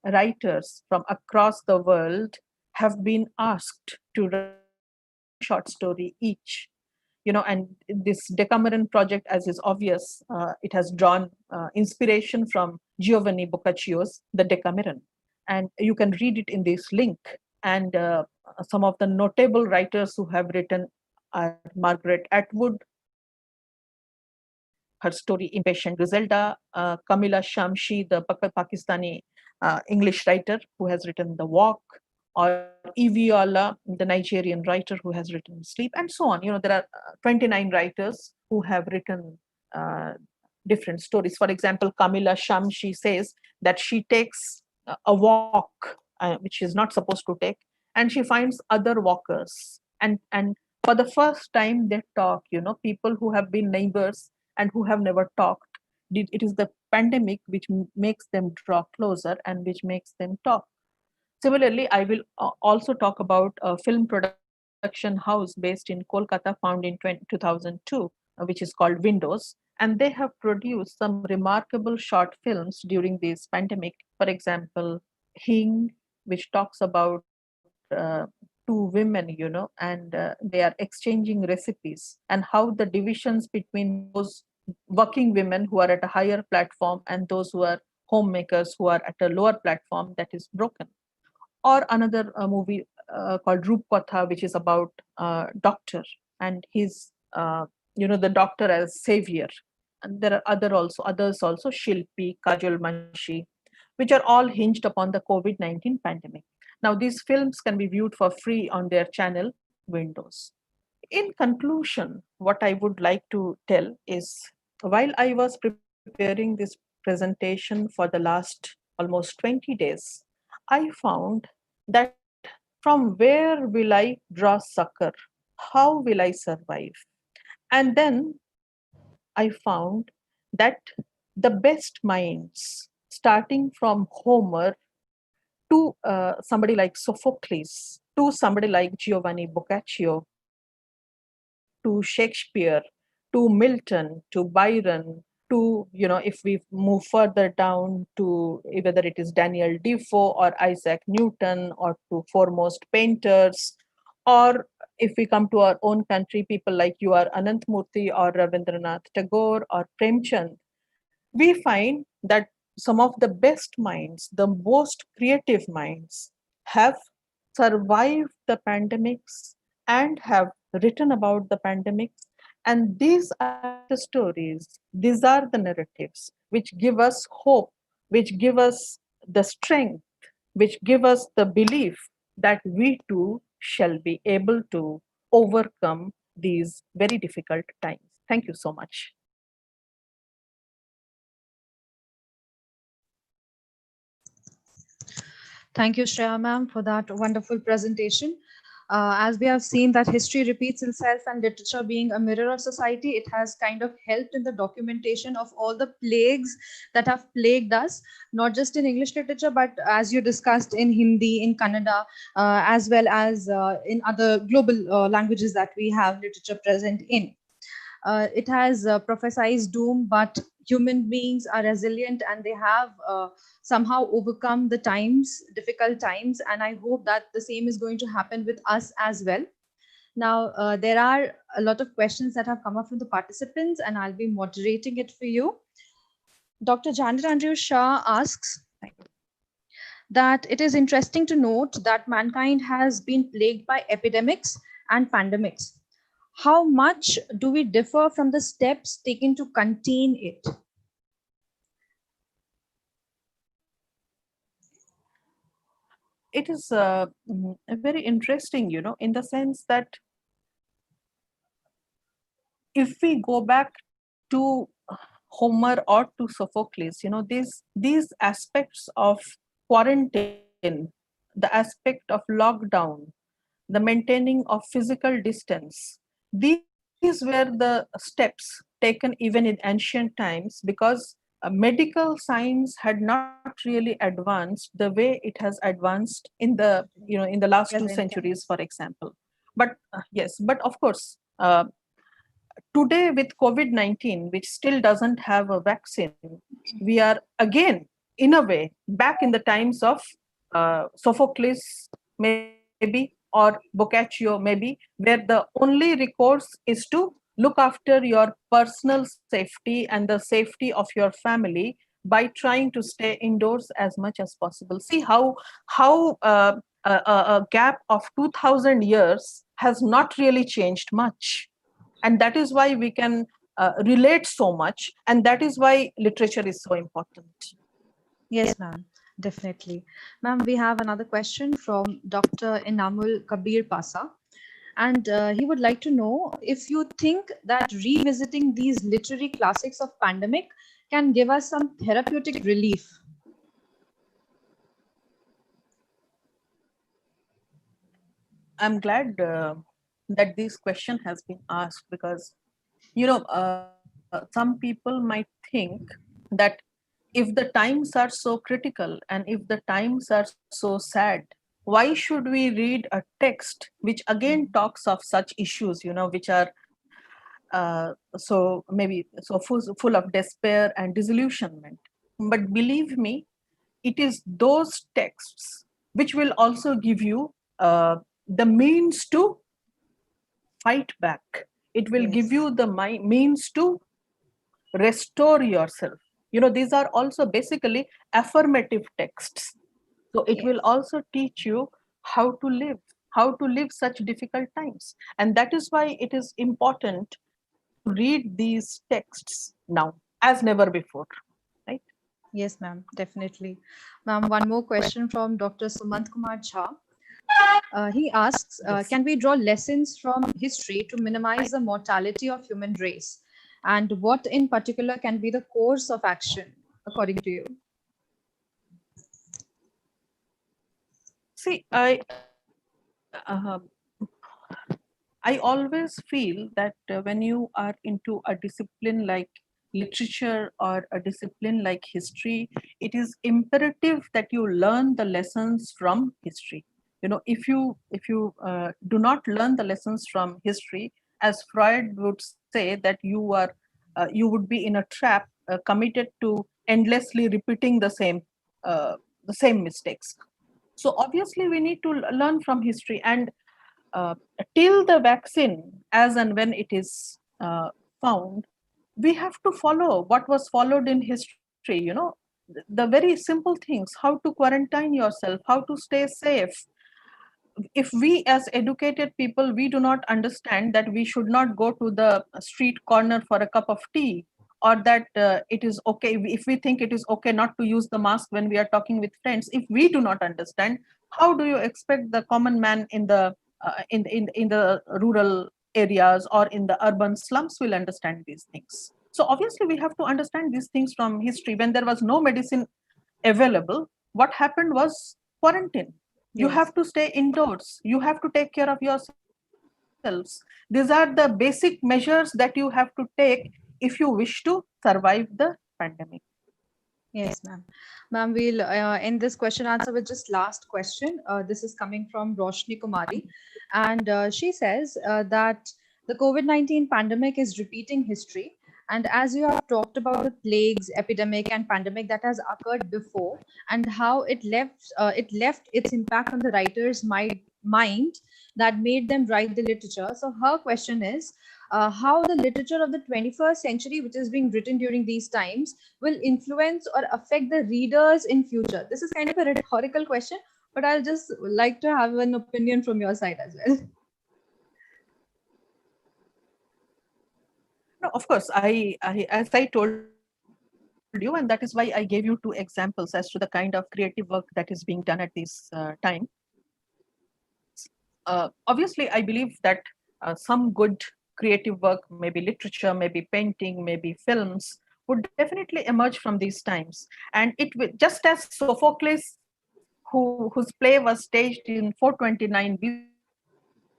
writers from across the world have been asked to write one short story each. And this Decameron project, as is obvious, it has drawn inspiration from Giovanni Boccaccio's The Decameron. and you can read it in this link. And some of the notable writers who have written are Margaret Atwood, her story Impatient Griselda, Kamila Shamshi, the Pakistani English writer who has written The Walk, or Eviola, the Nigerian writer who has written Sleep, and so on. There are 29 writers who have written different stories. For example, Kamila Shamshi says that she takes a walk, which she's not supposed to take, and she finds other walkers. And for the first time, they talk, people who have been neighbors and who have never talked. It is the pandemic which makes them draw closer and which makes them talk. Similarly, I will also talk about a film production house based in Kolkata, found in 2002, which is called Windows. And they have produced some remarkable short films during this pandemic. For example, Hing, which talks about two women, and they are exchanging recipes, and how the divisions between those working women who are at a higher platform and those who are homemakers who are at a lower platform, that is broken. Or another movie called Rupkatha, which is about doctor and his, the doctor as savior. And there are others also, Shilpi, Kajol Manshi, which are all hinged upon the COVID-19 pandemic. Now, these films can be viewed for free on their channel, Windows. In conclusion, what I would like to tell is, while I was preparing this presentation for the last almost 20 days, I found that from where will I draw succor? How will I survive? And then I found that the best minds, starting from Homer to somebody like Sophocles, to somebody like Giovanni Boccaccio, to Shakespeare, to Milton, to Byron, to, if we move further down to whether it is Daniel Defoe or Isaac Newton, or to foremost painters, or if we come to our own country, people like you are Anantmurti or Rabindranath Tagore or Premchand, we find that some of the best minds, the most creative minds, have survived the pandemics and have written about the pandemics. And these are the stories, these are the narratives which give us hope, which give us the strength, which give us the belief that we too shall be able to overcome these very difficult times. Thank you so much. Thank you, Shreya ma'am, for that wonderful presentation. As we have seen that history repeats itself, and literature being a mirror of society, it has kind of helped in the documentation of all the plagues that have plagued us, not just in English literature, but as you discussed in Hindi, in Kannada, as well as in other global languages that we have literature present in. It has prophesied doom, but human beings are resilient and they have somehow overcome the difficult times. And I hope that the same is going to happen with us as well. Now, there are a lot of questions that have come up from the participants, and I'll be moderating it for you. Dr. Janet Andrew Shah asks that it is interesting to note that mankind has been plagued by epidemics and pandemics. How much do we differ from the steps taken to contain it? It is very interesting, in the sense that if we go back to Homer or to Sophocles, these aspects of quarantine, the aspect of lockdown, the maintaining of physical distance, these were the steps taken even in ancient times, because medical science had not really advanced the way it has advanced in the last 2 centuries, for example. But yes, but of course, today with COVID-19, which still doesn't have a vaccine, we are again, in a way, back in the times of Sophocles, maybe, or Boccaccio, maybe, where the only recourse is to look after your personal safety and the safety of your family by trying to stay indoors as much as possible. See how a gap of 2000 years has not really changed much, and that is why we can relate so much, and that is why literature is so important. Yes, ma'am, definitely. Ma'am, we have another question from Dr. Inamul Kabir Pasa. And he would like to know if you think that revisiting these literary classics of pandemic can give us some therapeutic relief. I'm glad that this question has been asked, because some people might think that if the times are so critical and if the times are so sad, why should we read a text which again talks of such issues, which are so maybe so full of despair and disillusionment? But believe me, it is those texts which will also give you the means to fight back. It will give you the means to restore yourself. These are also basically affirmative texts. So it will also teach you how to live such difficult times. And that is why it is important to read these texts now as never before, right? Yes, ma'am, definitely. Ma'am, one more question from Dr. Sumant Kumar Jha. He asks, can we draw lessons from history to minimize the mortality of human race? And what in particular can be the course of action, according to you? See, I always feel that when you are into a discipline like literature or a discipline like history, it is imperative that you learn the lessons from history. If you do not learn the lessons from history, as Freud would say, that you would be in a trap committed to endlessly repeating the same mistakes. So obviously, we need to learn from history, and till the vaccine, as and when it is found, we have to follow what was followed in history. The very simple things: how to quarantine yourself, how to stay safe. If we as educated people, we do not understand that we should not go to the street corner for a cup of tea, or that it is okay, if we think it is okay not to use the mask when we are talking with friends, if we do not understand, how do you expect the common man in the rural areas or in the urban slums will understand these things? So obviously we have to understand these things from history. When there was no medicine available, what happened was quarantine. You have to stay indoors. You have to take care of yourselves. These are the basic measures that you have to take if you wish to survive the pandemic. Yes, ma'am. Ma'am, we'll end this question answer with just last question. This is coming from Roshni Kumari. And she says that the COVID-19 pandemic is repeating history. And as you have talked about the plagues, epidemic, and pandemic that has occurred before, and how it left its impact on the writer's mind that made them write the literature. So her question is, how the literature of the 21st century, which is being written during these times, will influence or affect the readers in future? This is kind of a rhetorical question, but I'll just like to have an opinion from your side as well. No, of course, I as I told you, and that is why I gave you two examples as to the kind of creative work that is being done at this time. Obviously, I believe that some good creative work, maybe literature, maybe painting, maybe films, would definitely emerge from these times. And just as Sophocles, whose play was staged in 429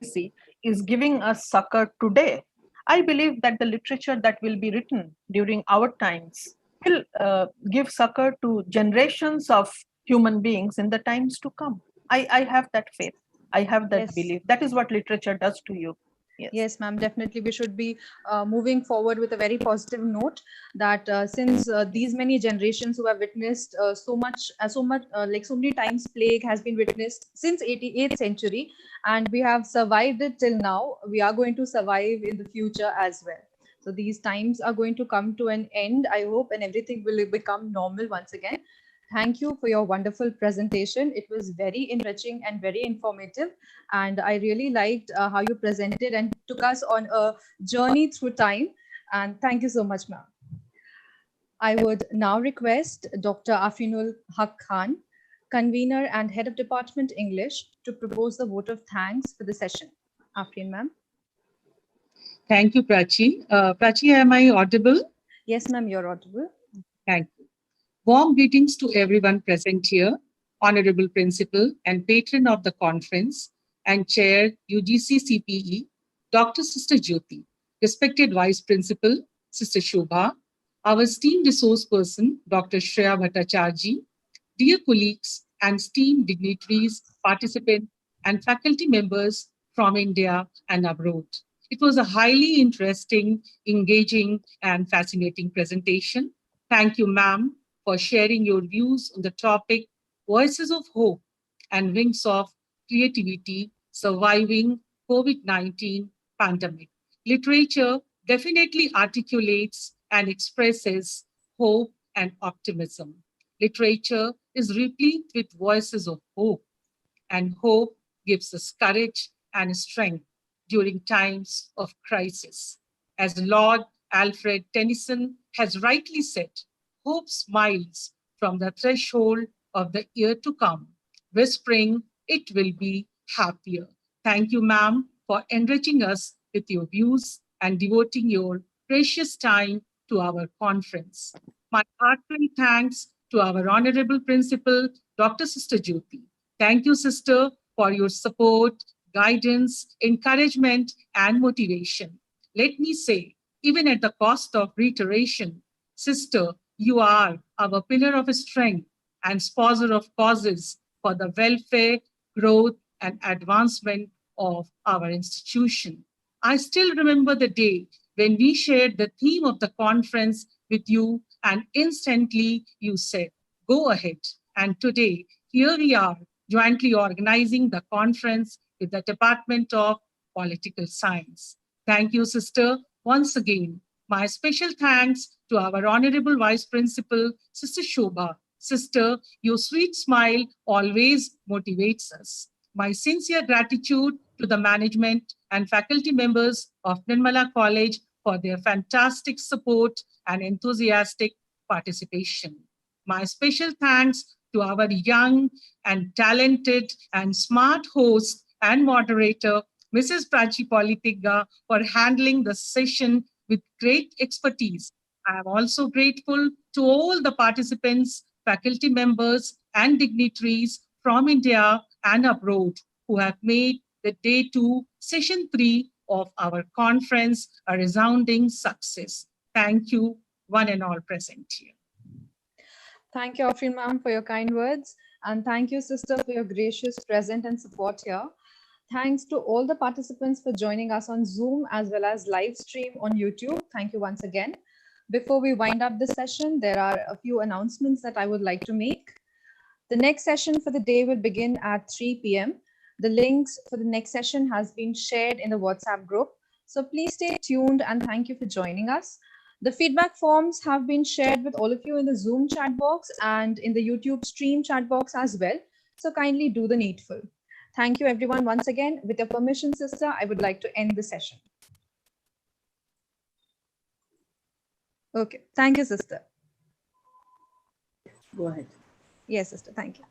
BC, is giving us succor today, I believe that the literature that will be written during our times will give succor to generations of human beings in the times to come. I have that faith. I have that belief. That is what literature does to you. Yes, ma'am, definitely. We should be moving forward with a very positive note that since these many generations who have witnessed so many times plague has been witnessed since 88th century, and we have survived it till now, we are going to survive in the future as well. So these times are going to come to an end, I hope, and everything will become normal once again. Thank you for your wonderful presentation. It was very enriching and very informative. And I really liked how you presented and took us on a journey through time. And thank you so much, ma'am. I would now request Dr. Afrinul Haq Khan, convener and head of Department English, to propose the vote of thanks for the session. Afrin, ma'am. Thank you, Prachi. Prachi, am I audible? Yes, ma'am, you're audible. Thank you. Warm greetings to everyone present here, Honorable Principal and Patron of the conference and Chair UGC CPE, Dr. Sister Jyoti, respected Vice Principal, Sister Shobha, our esteemed resource person, Dr. Shreya Bhattacharji, dear colleagues and esteemed dignitaries, participants, and faculty members from India and abroad. It was a highly interesting, engaging, and fascinating presentation. Thank you, ma'am, for sharing your views on the topic, Voices of Hope and Wings of Creativity, Surviving COVID-19 Pandemic. Literature definitely articulates and expresses hope and optimism. Literature is replete with voices of hope, and hope gives us courage and strength during times of crisis. As Lord Alfred Tennyson has rightly said, hope smiles from the threshold of the year to come, whispering, it will be happier. Thank you, ma'am, for enriching us with your views and devoting your precious time to our conference. My heartfelt thanks to our Honorable Principal, Dr. Sister Jyoti. Thank you, Sister, for your support, guidance, encouragement, and motivation. Let me say, even at the cost of reiteration, Sister, you are our pillar of strength and sponsor of causes for the welfare, growth, and advancement of our institution. I still remember the day when we shared the theme of the conference with you, and instantly you said, go ahead. And today, here we are, jointly organizing the conference with the Department of Political Science. Thank you, Sister, once again. My special thanks to our Honorable Vice Principal, Sister Shobha. Sister, your sweet smile always motivates us. My sincere gratitude to the management and faculty members of Nirmala College for their fantastic support and enthusiastic participation. My special thanks to our young and talented and smart host and moderator, Mrs. Prachi Politigga, for handling the session with great expertise. I am also grateful to all the participants, faculty members, and dignitaries from India and abroad who have made the day 2, session 3 of our conference a resounding success. Thank you, one and all present here. Thank you, Afrin ma'am, for your kind words. And thank you, sister, for your gracious presence and support here. Thanks to all the participants for joining us on Zoom as well as live stream on YouTube. Thank you once again. Before we wind up this session, there are a few announcements that I would like to make. The next session for the day will begin at 3 p.m. The links for the next session has been shared in the WhatsApp group. So please stay tuned and thank you for joining us. The feedback forms have been shared with all of you in the Zoom chat box and in the YouTube stream chat box as well. So kindly do the needful. Thank you everyone once again. With your permission, sister, I would like to end the session. Okay, thank you, sister. Go ahead. Yes, sister, thank you.